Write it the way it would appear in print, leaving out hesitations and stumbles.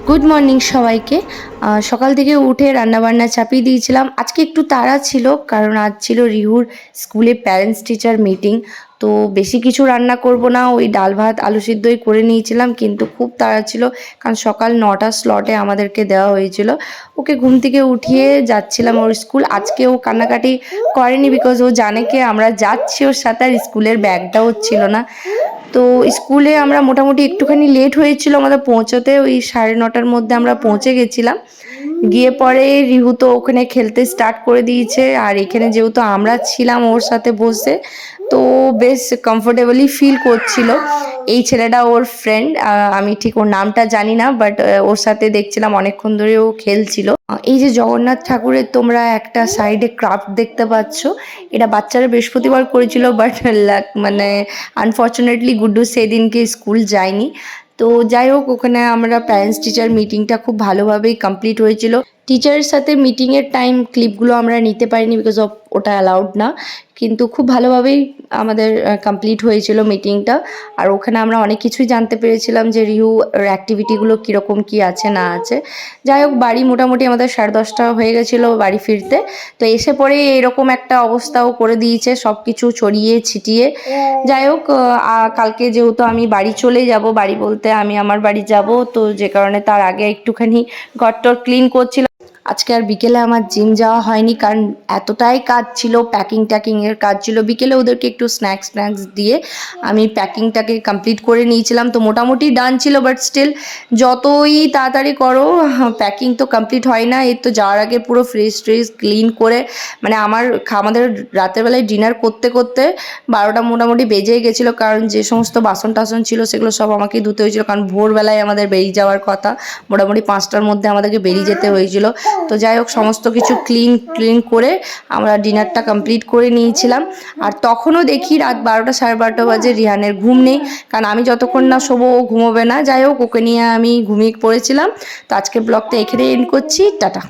Good morning সবাইকে। সকাল থেকে উঠে রান্নাবান্না চাপিয়ে দিয়েছিলাম। আজকে একটু তাড়া ছিল, কারণ আজ ছিল রিহুর স্কুলে প্যারেন্টস টিচার মিটিং। তো বেশি কিছু রান্না করব না, ওই ডাল ভাত আলু সিদ্ধই করে নিয়েছিলাম, কিন্তু খুব তাড়া ছিল কারণ সকাল 9টার স্লটে আমাদেরকে দেওয়া হয়েছিল। ওকে ঘুম থেকে উঠিয়ে যাচ্ছিলাম ওর স্কুল। আজকে ও কান্নাকাটি করেনি, বিকজ ও জানে কি আমরা যাচ্ছি ওর সাথে, আর স্কুলের ব্যাগটাও ছিল না। তো স্কুলে আমরা মোটামুটি একটুখানি লেট হয়েছিল আমাদের পৌঁছতে, ওই 9:30টার মধ্যে আমরা পৌঁছে গেছিলাম। গিয়ে পরে রিহু তো ওখানে খেলতে স্টার্ট করে দিয়েছে, আর এখানে যেহেতু আমরা ছিলাম ওর সাথে বসে, তো বেশ কমফোর্টেবলি ফিল করছিল। এই ছেলেটা ওর ফ্রেন্ড, আমি ঠিক ওর নামটা জানি না, বাট ওর সাথে দেখছিলাম অনেকক্ষণ ধরে ও খেলছিল। এই যে জগন্নাথ ঠাকুরের তোমরা একটা সাইডে ক্রাফট দেখতে পাচ্ছ, এটা বাচ্চারা বৃহস্পতিবার করেছিল, বাট মানে আনফর্চুনেটলি গুড্ডু সেদিনকে স্কুল যায়নি। তো যাই হোক, ওখানে আমরা প্যারেন্টস টিচার মিটিংটা খুব ভালোভাবেই কমপ্লিট হয়েছিল। টিচারের সাথে মিটিংয়ের টাইম ক্লিপগুলো আমরা নিতে পারিনি, বিকজ অফ ওটা অ্যালাউড না, কিন্তু খুব ভালোভাবেই আমাদের কমপ্লিট হয়েছিল মিটিংটা। আর ওখানে আমরা অনেক কিছুই জানতে পেরেছিলাম যে রিহু অ্যাক্টিভিটিগুলো কীরকম কী আছে না আছে। যাই হোক, বাড়ি মোটামুটি আমাদের 10:30 হয়ে গেছিলো বাড়ি ফিরতে। তো এসে পরে এরকম একটা অবস্থাও করে দিয়েছে, সব কিছু ছড়িয়ে ছিটিয়ে। যাই হোক, কালকে যেহেতু আমি বাড়ি চলে যাব, বাড়ি বলতে আমি আমার বাড়ি যাব, তো যে কারণে তার আগে একটুখানি ঘরটর ক্লিন করছিলাম। আজকে আর বিকেলে আমার জিম যাওয়া হয়নি, কারণ এতটাই কাজ ছিল, প্যাকিংয়ের কাজ ছিল। বিকেলে ওদেরকে একটু স্ন্যাক্স দিয়ে আমি প্যাকিংটাকে কমপ্লিট করে নিয়েছিলাম। তো মোটামুটি ডান ছিল, বাট স্টিল যতই তাড়াতাড়ি করো প্যাকিং তো কমপ্লিট হয় না। এর তো যাওয়ার আগে পুরো ফ্রিজ ক্লিন করে, মানে আমাদের রাতের বেলায় ডিনার করতে করতে 12টা মোটামুটি বেজেই গেছিলো, কারণ যে সমস্ত বাসন টাসন ছিল সেগুলো সব আমাকেই ধুতে হয়েছিল, কারণ ভোরবেলায় আমাদের বেরিয়ে যাওয়ার কথা, মোটামুটি 5টার মধ্যে আমাদেরকে বেরিয়ে যেতে হয়েছিল। তো যাই হোক, সমস্ত কিছু ক্লিন করে আমরা ডিনারটা কমপ্লিট করে নিয়েছিলাম। আর তখনও দেখি রাত 12টা 12:30 বাজে, রিহানের ঘুম নেই, কারণ আমি যতক্ষণ না শোবো ও ঘুমোবে না। যাই হোক, ওকে নিয়ে আমি ঘুমিয়ে পড়েছিলাম। তো আজকে ব্লগটা এখানে এন্ড করছি, টাটা।